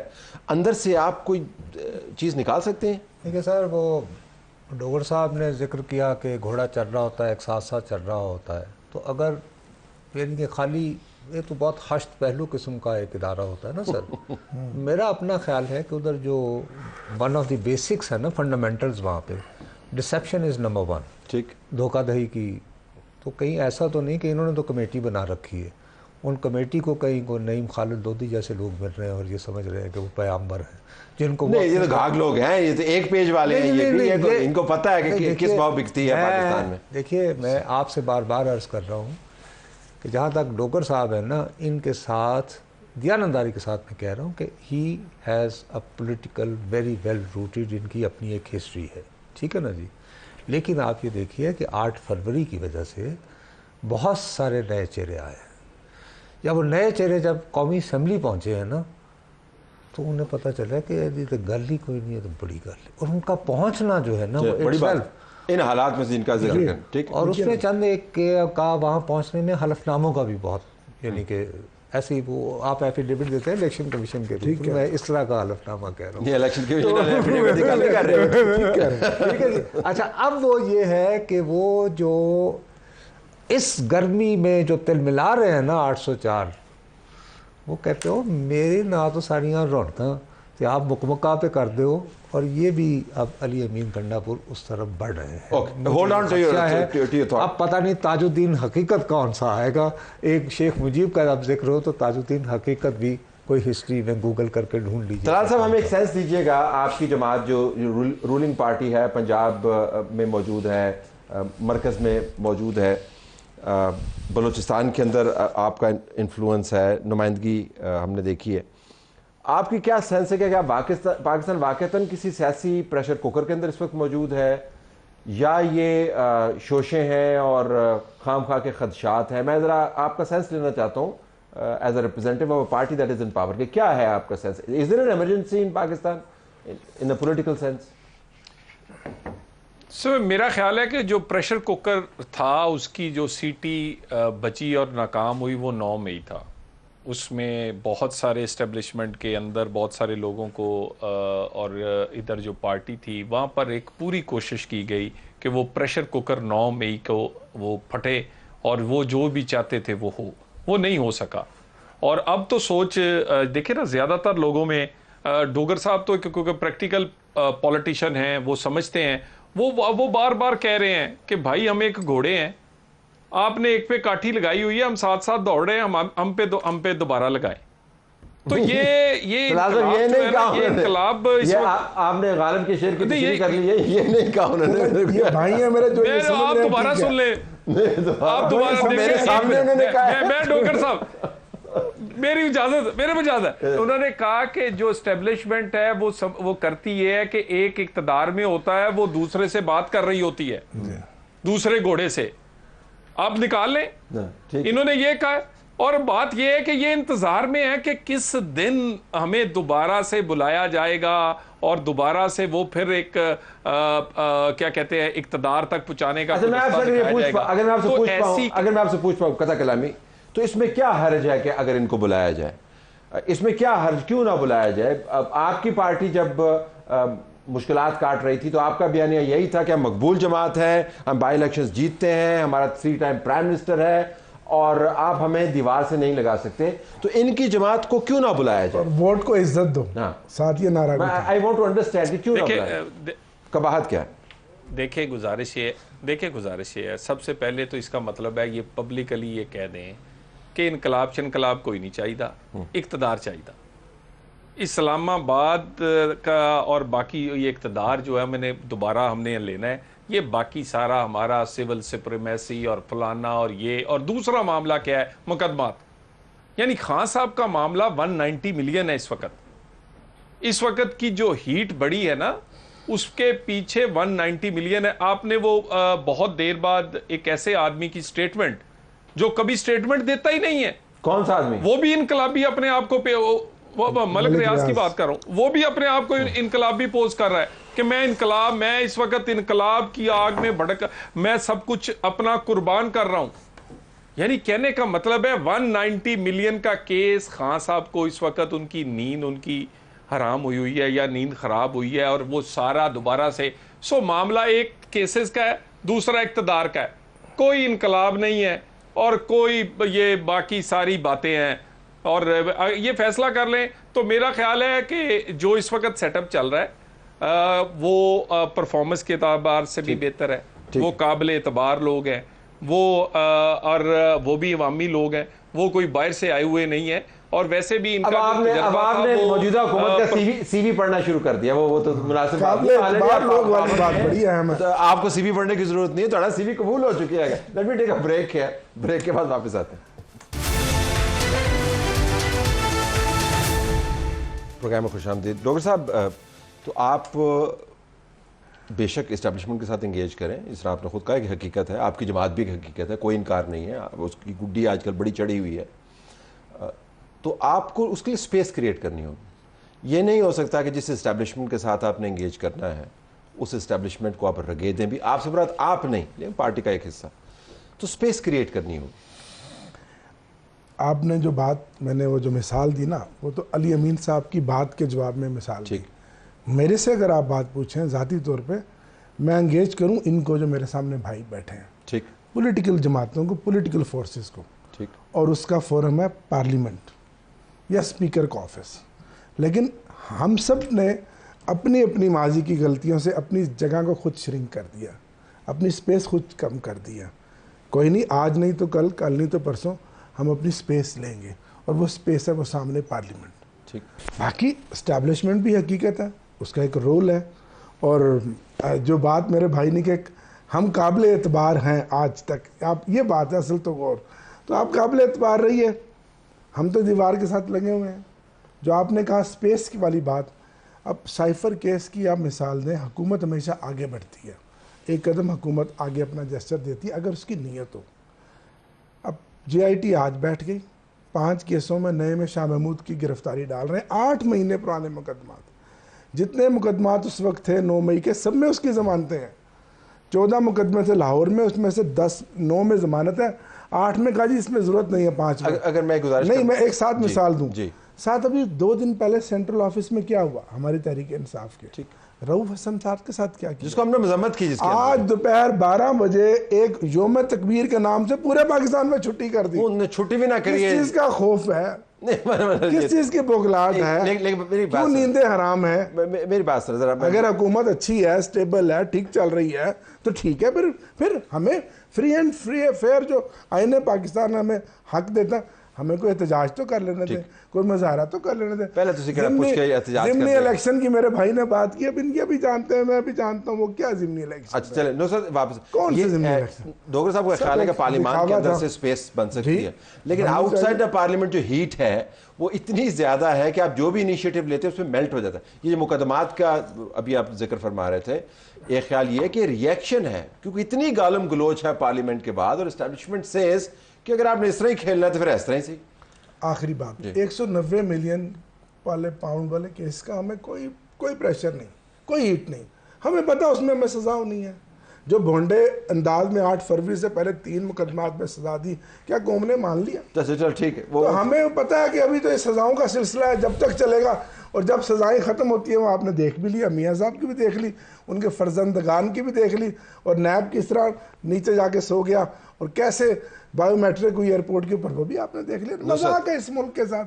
अंदर से आप कोई चीज़ निकाल सकते हैं? देखिए सर, वो डोगर साहब ने जिक्र किया कि घोड़ा चल रहा होता है, एक साथ साथ चल रहा होता है। तो अगर यानी कि खाली ये तो बहुत हश्त पहलू किस्म का एक इदारा होता है ना सर। मेरा अपना ख्याल है कि उधर जो वन ऑफ द बेसिक्स है ना, फंडामेंटल्स, वहाँ पे डिसेप्शन इज़ नंबर 1। ठीक, धोखाधड़ी की तो कहीं ऐसा तो नहीं कि इन्होंने तो कमेटी बना रखी है, उन कमेटी को कहीं को नईम खालिद लोधी जैसे लोग मिल रहे हैं और ये समझ रहे हैं कि वो पैगंबर हैं, जिनको नहीं, ये तो घाघ लोग हैं, ये तो एक पेज वाले हैं। ये इनको पता है कि किस भाव बिकती है पाकिस्तान में। देखिए, मैं आपसे बार बार अर्ज़ कर रहा हूँ कि जहाँ तक डोगर साहब है ना, इनके साथ दयानंदारी के साथ मैं कह रहा हूँ कि he has a political very well rooted, इनकी अपनी एक हिस्ट्री है, ठीक है ना जी। लेकिन आप ये देखिए कि 8 फरवरी की वजह से बहुत सारे नए चेहरे आए हैं। जब वो नए चेहरे जब कौमी असम्बली पहुँचे हैं ना, तो उन्हें पता चला कि यदि तो गल ही कोई नहीं है तो बड़ी गल है। और उनका पहुँचना जो है ना, वो बड़ी बात इन हालात में जिनका जिक्र करें। ठीक, और उसमें चंद एक का वहाँ पहुँचने में हलफनामों का भी बहुत, यानी कि ऐसे ही वो आप एफिडेविट देते हैं इलेक्शन कमीशन के, ठीक है, मैं इस तरह का हलफनामा कह रहा हूँ। ये इलेक्शन कमीशन एफिडेविट निकालने कर रहे हैं, ठीक है जी। अच्छा, अब वो ये है कि वो जो इस गर्मी में जो तिल मिला रहे हैं ना 804, वो कहते हो मेरे ना तो सारियां रौनक तो आप मुकमका पे कर दो, और ये भी अब अली अमीन गंडापुर उस तरफ बढ़ रहे हैं। Okay, hold on to your thought. अब पता नहीं ताजुद्दीन हकीकत कौन सा आएगा। एक शेख मुजीब का जब जिक्र हो तो ताजुद्दीन हकीकत भी कोई हिस्ट्री में गूगल करके ढूंढ लीजिए। तलाल साहब, हमें एक सेंस दीजिएगा, आपकी जमात जो रूलिंग पार्टी है पंजाब में मौजूद है, मरकज़ में मौजूद है, बलूचिस्तान के अंदर आपका इन्फ्लुएंस है, नुमाइंदगी हमने देखी है, आपकी क्या सेंस है कि क्या पाकिस्तान वाक़तन किसी सियासी प्रेशर कुकर के अंदर इस वक्त मौजूद है, या ये शोशे हैं और खामखा के खदशात हैं? मैं ज़रा आपका सेंस लेना चाहता हूँ as a representative of a party that is in power, कि क्या है आपका sense? Is there an emergency in Pakistan in the political sense? So मेरा ख्याल है कि जो प्रेशर कुकर था उसकी जो सीटी बची और नाकाम हुई वो 9 मई था। उसमें बहुत सारे इस्टेब्लिशमेंट के अंदर बहुत सारे लोगों को और इधर जो पार्टी थी वहाँ पर एक पूरी कोशिश की गई कि वो प्रेशर कुकर 9 मई को वो फटे और वो जो भी चाहते थे वो हो, वो नहीं हो सका। और अब तो सोच देखे ना, ज़्यादातर लोगों में डोगर साहब तो क्योंकि प्रैक्टिकल पॉलिटिशियन हैं, वो समझते हैं, वो बार बार कह रहे हैं कि भाई हम एक घोड़े हैं, आपने एक पे काठी लगाई हुई है, हम साथ साथ दौड़ रहे हैं, हम पे दोबारा लगाए। तो ये इनकलाब आपने गालिब के शेर की तशरीह कर ली है, ये नहीं कहा उन्होंने। ये भाई है मेरे जो आप दोबारा सुन ले, आप दोबारा मेरे सामने उन्होंने कहा, मैं डोगर साहब मेरी इजाजत उन्होंने कहा कि जो एस्टेब्लिशमेंट है वो करती ये है कि एक इक्तदार में होता है, वो दूसरे से बात कर रही होती है, दूसरे घोड़े से, आप निकाल लें। इन्होंने ये कहा, और बात यह है कि ये इंतजार में है कि किस दिन हमें दोबारा से बुलाया जाएगा और दोबारा से वो फिर एक क्या कहते हैं इक्तदार तक पहुंचाने का। अगर मैं आपसे पूछ पाऊं कथा कलामी, तो इसमें क्या हर्ज है कि अगर इनको बुलाया जाए? इसमें क्या हर्ज, क्यों ना बुलाया जाए? अब आपकी पार्टी जब मुश्किलात काट रही थी तो आपका बयानिया यही था कि हम मकबूल जमात है, हम बाई इलेक्शंस जीतते हैं, हमारा 3 टाइम प्राइम मिनिस्टर है और आप हमें दीवार से नहीं लगा सकते, तो इनकी जमात को क्यों ना बुलाया जाए? वोट को इज्जत दो, साथ ये नारा। आई वांट टू अंडरस्टैंड क्यों ना बुलाया, कबाहत क्या है? देखिए गुजारिश ये है, सबसे पहले तो इसका मतलब है ये पब्लिकली ये कह दें कि इनकलाब कोई नहीं चाहिए, इक्तदार चाहिए। इस्लामाबाद का और बाकी ये इक्तदार जो है हमने लेना है, ये बाकी सारा हमारा सिविल सुप्रीमेसी और फलाना और ये, और दूसरा मामला क्या है, मुकदमात। यानी खान साहब का मामला 190 मिलियन है इस वक्त की जो हीट बढ़ी है ना, उसके पीछे 190 मिलियन है। आपने वो बहुत देर बाद एक ऐसे आदमी की स्टेटमेंट जो कभी स्टेटमेंट देता ही नहीं है, कौन सा आदमी? वो भी इनकलाबी अपने आप को वो मलिक रियाज की बात कर रहा हूं, वो भी अपने आप को इनकलाबी पोज कर रहा है कि मैं इस वक्त इनकलाब की आग में भड़क, मैं सब कुछ अपना कुर्बान कर रहा हूं। यानी कहने का मतलब है 190 मिलियन का केस, खान साहब को इस वक्त उनकी नींद उनकी हराम हुई है या नींद खराब हुई है, और वो सारा दोबारा से मामला एक केसेस का है, दूसरा इक्तदार का है, कोई इनकलाब नहीं है और कोई ये बाकी सारी बातें हैं। और ये फैसला कर लें तो मेरा ख्याल है कि जो इस वक्त सेटअप चल रहा है वो परफॉर्मेंस के एतबार से भी बेहतर है, वो काबिल एतबार लोग हैं, और वो भी अवामी लोग हैं, वो कोई बाहर से आए हुए नहीं है। और वैसे भी इनका आपने मौजूदा हुकूमत का सीवी पढ़ना शुरू कर दिया, वो तो मुनासिब बात है, तो आपको सीवी पढ़ने की जरूरत नहीं है, थोड़ा सीवी कबूल हो चुकी है। Let me take a break है, ब्रेक के बाद वापस आते हैं। प्रोग्राम में खुशामदीद। डॉक्टर साहब, तो आप बेशक इस्टेब्लिशमेंट के साथ इंगेज करें, इस तरह आपने खुद कहा कि हकीकत है, आपकी जमात भी एक हकीकत है, कोई इनकार नहीं है, उसकी गुड्डी आजकल बड़ी चढ़ी हुई है, तो आपको उसके लिए स्पेस क्रिएट करनी होगी। ये नहीं हो सकता कि जिस इस्टेब्लिशमेंट के साथ आपने इंगेज करना है उस इस्टेब्लिशमेंट को आप रगे दें भी, आपसे बरात आप नहीं लेकिन पार्टी का एक हिस्सा, तो स्पेस क्रिएट करनी होगी। आपने जो बात, मैंने वो जो मिसाल दी ना, वो तो अली अमीन साहब की बात के जवाब में मिसाल दी। मेरे से अगर आप बात पूछें ज़ाती तौर पे, मैं एंगेज करूं इनको जो मेरे सामने भाई बैठे हैं, ठीक, पॉलिटिकल जमातों को, पॉलिटिकल फोर्सेस को, ठीक, और उसका फोरम है पार्लियामेंट या स्पीकर का ऑफिस। लेकिन हम सब ने अपनी अपनी माजी की गलतियों से अपनी जगह को खुद श्रिंक कर दिया, अपनी स्पेस खुद कम कर दिया। कोई नहीं, आज नहीं तो कल, कल नहीं तो परसों हम अपनी स्पेस लेंगे, और वो स्पेस है वो सामने पार्लियामेंट। ठीक, बाकी इस्टेब्लिशमेंट भी हकीकत है, उसका एक रोल है। और जो बात मेरे भाई ने कि हम काबिल एतबार हैं आज तक, आप ये बात है असल तो गौर, तो आप काबिल एतबार रहिए, हम तो दीवार के साथ लगे हुए हैं। जो आपने कहा स्पेस की वाली बात, अब साइफर केस की आप मिसाल दें, हुकूमत हमेशा आगे बढ़ती है, एक कदम हुकूमत आगे अपना जेस्चर देती है अगर उसकी नीयत हो। अब JIT आज बैठ गई, 5 केसों में नए में शाह महमूद की गिरफ्तारी डाल रहे हैं, 8 महीने पुराने मुकदमात, जितने मुकदमात उस वक्त थे 9 मई के, सब में उसकी ज़मानतें हैं। 14 मुकदमे थे लाहौर में, उसमें से 9 में ज़मानत है, 8 में कहा जी इसमें ज़रूरत नहीं है, 5 में। अगर मैं गुजारिश नहीं, मैं एक साथ मिसाल दूं, जी, साथ अभी 2 दिन पहले सेंट्रल ऑफिस में क्या हुआ हमारी तहरीक इंसाफ के, ठीक, रऊफ हसन साहब के साथ क्या किया, जिसको हमने मजम्मत की, जिसकी आज दोपहर 12 बजे एक योम तकबीर के नाम से पूरे पाकिस्तान में छुट्टी कर दी। उन्होंने छुट्टी भी ना करी किस है। चीज का खौफ है, किस चीज की बुखलाहट है, लेकिन मेरी बात क्यों नींदें हराम है? मेरी बात सुनो जरा। अगर हुकूमत अच्छी है, स्टेबल है, ठीक चल रही है तो ठीक है, फिर हमें फ्री एंड फेयर जो आईने पाकिस्तान हमें हक देता है, हमें कोई एहतजाज तो कर लेने दे, कोई मुजाहरा तो कर लेने दे। पहले तो ज़िमनी इलेक्शन की मेरे भाई ने बात की, अब इनकी अभी जानते हैं, मैं भी जानता हूँ वो क्या ज़िमनी इलेक्शन। अच्छा चले, नो सर वापस कौन से ज़िमनी इलेक्शन? डोगर साहब का ख्याल है कि पार्लियामेंट के अंदर से स्पेस बन सकती है, लेकिन आउटसाइड द पार्लियामेंट जो हीट है वो इतनी ज्यादा है कि आप जो भी इनिशिएटिव लेते हैं उसमें मेल्ट हो जाता है। ये मुकदमात का अभी आप जिक्र फरमा रहे थे, एक ख्याल ये कि रिएक्शन है क्योंकि इतनी गालम गलोच है पार्लियामेंट के बाद, और एस्टैब्लिशमेंट सेज कि अगर आपने इस तरह ही खेलना है तो फिर इस तरह ही सही। आखिरी बात, 190 मिलियन वाले पाउंड वाले केस का हमें कोई प्रेशर नहीं, कोई हीट नहीं, हमें पता उसमें हमें सजा होनी है। जो भोंडे अंदाज में 8 फरवरी से पहले 3 मुकदमात में सजा दी, क्या कौम ने मान लिया? चल ठीक है, तो हमें पता है कि अभी तो ये सजाओं का सिलसिला है, जब तक चलेगा, और जब सजाएं ख़त्म होती है वो आपने देख भी लिया, मियाँ साहब की भी देख ली, उनके फर्जंदगान की भी देख ली, और नैब किस तरह नीचे जाके सो गया और कैसे बायोमेट्रिक हुई एयरपोर्ट के ऊपर, वो भी आपने देख लिया। मजाक है इस मुल्क के साथ,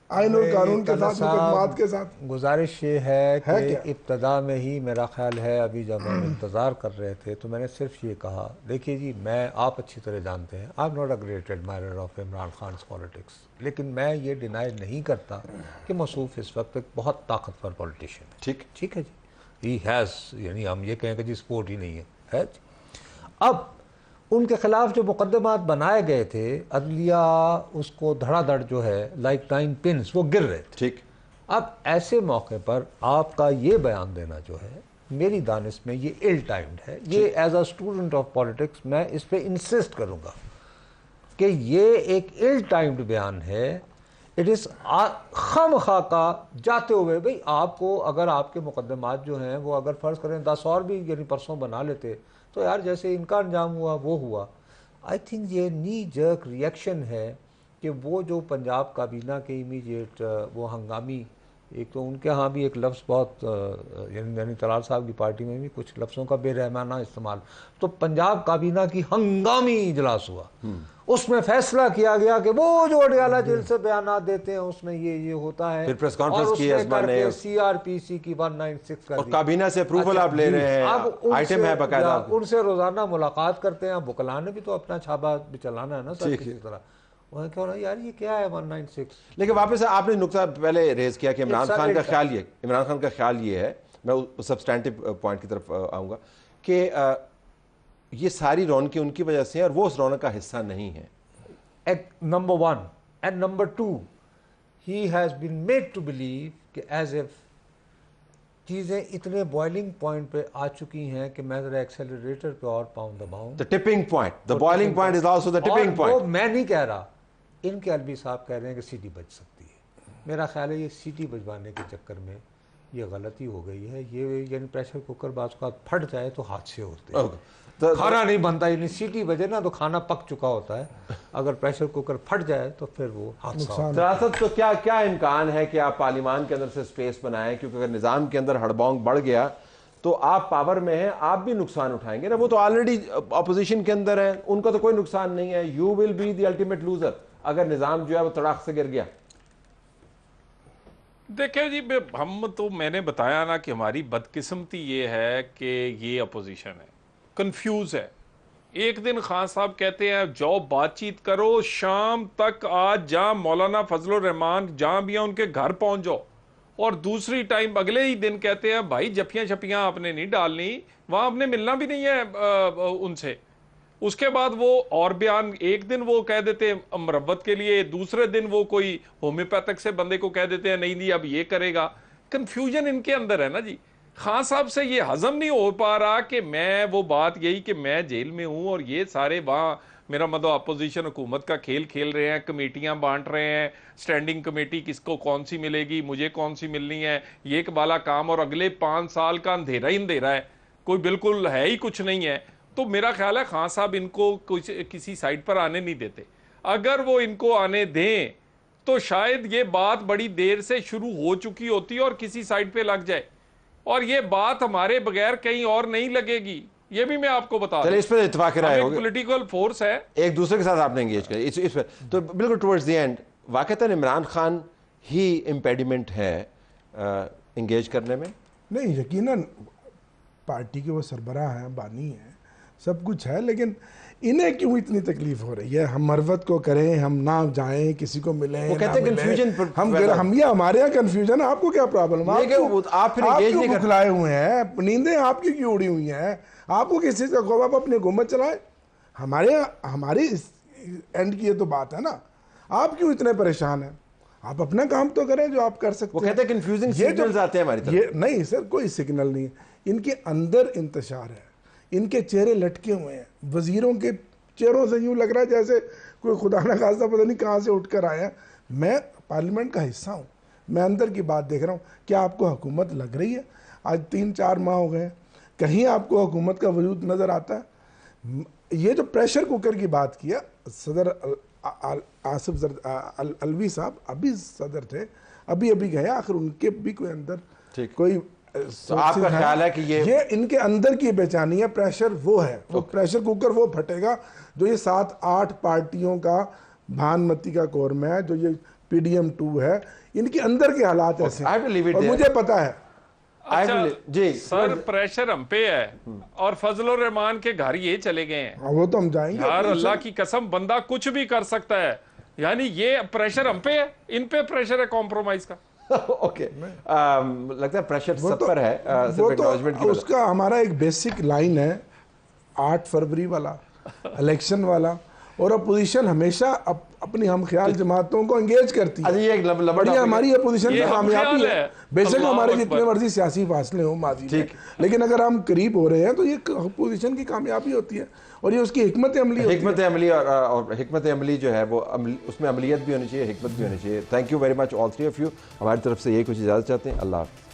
आइन और कानून के साथ, मुकदमात के साथ। गुजारिश ये है कि इब्तदा में ही मेरा ख्याल है, अभी जब हम इंतज़ार कर रहे थे तो मैंने सिर्फ ये कहा, देखिए जी, मैं आप अच्छी तरह जानते हैं, I am not a great admirer of Imran Khan politics, लेकिन मैं ये डिनाई नहीं करता कि मसूफ इस वक्त एक बहुत ताकतवर पॉलिटिशियन है। ठीक है जी, ही हैज़, यानी हम ये कहें कि जी स्पोर्ट ही नहीं है जी। अब उनके खिलाफ जो मुकदमात बनाए गए थे, अदलिया उसको धड़ाधड़ जो है लाइक 9 पिन्स वो गिर रहे थे। ठीक, अब ऐसे मौके पर आपका ये बयान देना जो है, मेरी दानिश में ये इल टाइम्ड है। ये as a student of politics मैं इस पे इंसिस्ट करूँगा कि ये एक इल टाइम्ड बयान है। इट इज़ खामखा का जाते हुए, भाई आपको अगर आपके मुकदमात जो हैं वो अगर फ़र्ज़ करें 10 और भी यानी परसों बना लेते तो यार जैसे इनका अंजाम हुआ वो हुआ। आई थिंक ये नी जर्क रिएक्शन है कि वो जो पंजाब काबीना के इमीडिएट वो हंगामी, एक तो उनके यहाँ भी एक लफ्ज़ बहुत यानी तलाल साहब की पार्टी में भी कुछ लफ्ज़ों का बेरहमाना इस्तेमाल, तो पंजाब काबीना की हंगामी इजलास हुआ, उसमें फैसला किया गया कि वो जो अडयाला जेल से बयान देते हैं उसमें ये होता है। फिर प्रेस कॉन्फ्रेंस की है, CRPC की 196 का और काबीना से अप्रूवल आप ले रहे हैं, आइटम है बकायदा, उनसे रोजाना मुलाकात करते हैं। बुकला ने भी तो अपना छापा भी चलाना है ना सर, किसी तरह। वह क्यों ना यार ये क्या है 196। लेकिन वापस आपने नुक्ता पहले रेज किया कि इमरान खान का ख्याल ये है, मैं उस सब्सटैंटिव पॉइंट की तरफ आऊँगा कि ये सारी रौनकें उनकी वजह से हैं और वो उस रौनक का हिस्सा नहीं है। Number 1 and number 2, he has been made to believe कि एज इफ चीज़ें इतने बॉइलिंग पॉइंट पे आ चुकी हैं कि मैं ज़रा एक्सेलरेटर पे और पाँव दबाऊँ। The tipping point, the boiling point is also the tipping point. मैं नहीं कह रहा, इनके अलवी साहब कह रहे हैं कि सीटी बच सकती है। मेरा ख्याल है ये सीटी बजवाने के चक्कर में ये गलती हो गई है। ये यानी प्रेशर कुकर बाज़ का फट जाए तो हादसे होते हैं, तो खाना नहीं बनता, यानी सीटी बजे ना तो खाना पक चुका होता है, अगर प्रेशर कुकर फट जाए तो फिर वो हादसा। दरअसल तो क्या इम्कान है कि आप पार्लियामान के अंदर से स्पेस बनाएं, क्योंकि अगर निज़ाम के अंदर हड़बोंग बढ़ गया तो आप पावर में हैं, आप भी नुकसान उठाएंगे ना। वो तो ऑलरेडी अपोजिशन के अंदर है, उनका तो कोई नुकसान नहीं है। You will be the ultimate loser अगर निज़ाम जो है वो तड़ाक से गिर गया। देखिए जी, मैंने बताया ना कि हमारी बदकिस्मती ये है कि ये अपोजिशन है, कंफ्यूज है। एक दिन खान साहब कहते हैं जाओ बातचीत करो, शाम तक आज जहां मौलाना फजलुर रहमान जहां भी हैं उनके घर पहुंच जाओ, और दूसरी टाइम अगले ही दिन कहते हैं भाई जफियां छपियां आपने नहीं डालनी, वहां आपने मिलना भी नहीं है उनसे। उसके बाद वो और बयान, एक दिन वो कह देते हैं मरब्बत के लिए, दूसरे दिन वो कोई होम्योपैथिक से बंदे को कह देते हैं नहीं नहीं अब ये करेगा। कंफ्यूजन इनके अंदर है ना जी। खान साहब से ये हजम नहीं हो पा रहा कि मैं वो बात यही कि मैं जेल में हूं और ये सारे वहां मेरा मतलब अपोजिशन हुकूमत का खेल खेल रहे हैं, कमेटियां बांट रहे हैं, स्टैंडिंग कमेटी किसको कौन सी मिलेगी, मुझे कौन सी मिलनी है, ये एक वाला काम, और अगले 5 साल का अंधेरा ही अंधेरा है, कोई बिल्कुल है ही कुछ नहीं है। तो मेरा ख्याल है खान साहब इनको कुछ किसी साइड पर आने नहीं देते। अगर वो इनको आने दें तो शायद ये बात बड़ी देर से शुरू हो चुकी होती और किसी साइड पे लग जाए, और ये बात हमारे बगैर कहीं और नहीं लगेगी। ये भी मैं आपको बता चलिए, इस पर इत्तेफाक राय होगी। पॉलिटिकल फोर्स है, एक दूसरे के साथ आपने एंगेज किया इस पर, तो बिल्कुल टुवर्ड्स द एंड वाकईतन इमरान खान ही इम्पेडिमेंट है एंगेज करने में। नहीं, यकीनन पार्टी के वो सरबराह हैं, बानी हैं, सब कुछ है, लेकिन इन्हें क्यों इतनी तकलीफ हो रही है? हम मरवत को करें, हम ना जाएं, किसी को मिलें, वो कहते हैं कंफ्यूजन, हम ये हमारे यहाँ कंफ्यूजन है। आपको क्या प्रॉब्लम? आप फिर एंगेज नहीं बुखलाए हुए हैं, नींदें आपकी क्यों उड़ी हुई हैं? आपको किस चीज़ का खौफ? आप अपनी हुकूमत चलाए। हमारी एंड की ये तो बात है ना। आप क्यों इतने परेशान हैं? आप अपना काम तो करें जो आप कर सकते हैं। वो कहते हैं कंफ्यूजिंग सिग्नल्स आते हैं हमारी तरफ। ये नहीं सर, कोई सिग्नल नहीं है। इनके अंदर इंतशार है, इनके चेहरे लटके हुए हैं। वजीरों के चेहरों से यूं लग रहा है जैसे कोई खुदा ना खास्ता पता नहीं कहाँ से उठकर आया है। मैं पार्लियामेंट का हिस्सा हूँ, मैं अंदर की बात देख रहा हूँ। क्या आपको हुकूमत लग रही है? आज 3-4 माह हो गए, कहीं आपको हुकूमत का वजूद नज़र आता है? ये जो प्रेशर कुकर की बात किया, सदर आसिफ अलवी साहब अभी सदर थे, अभी गए, आखिर उनके भी कोई अंदर कोई तो आपका ख्याल है कि ये इनके अंदर की बेचैनी है, प्रेशर वो है, वो प्रेशर कुकर वो फटेगा जो ये 7-8 पार्टियों का भानमती का कोरम है, जो ये PDM 2 है, इनके अंदर के हालात ऐसे हैं और मुझे पता है। अच्छा, जी सर, प्रेशर हम पे है और फजलुर रहमान के घर ये चले गए हैं। वो तो हम जाएंगे यार, अल्लाह की कसम, बंदा कुछ भी कर सकता है, यानी ये प्रेशर हम पे है, इन पे प्रेशर है कॉम्प्रोमाइज का। ओके, लगता है प्रेशर सब पर है। वो तो उसका हमारा एक बेसिक लाइन है 8 फरवरी वाला, इलेक्शन वाला, और अपोजिशन हमेशा अपनी हम ख्याल जमातों को एंगेज करती है। ये बढ़िया हमारी अपोजिशन की कामयाबी है। बेशक हमारे जितने मर्जी सियासी फासले हो माजी में, लेकिन अगर हम करीब हो रहे हैं तो ये अपोजिशन की कामयाबी होती है, और ये उसकी हिकमत अमली और हिकमत अमली जो है वो उसमें अमलियत भी होनी चाहिए, हिकमत भी होनी चाहिए। Thank you very much all 3 of you. हमारी तरफ से यही कुछ इजाज़त चाहते हैं। अल्लाह हाफ़िज़।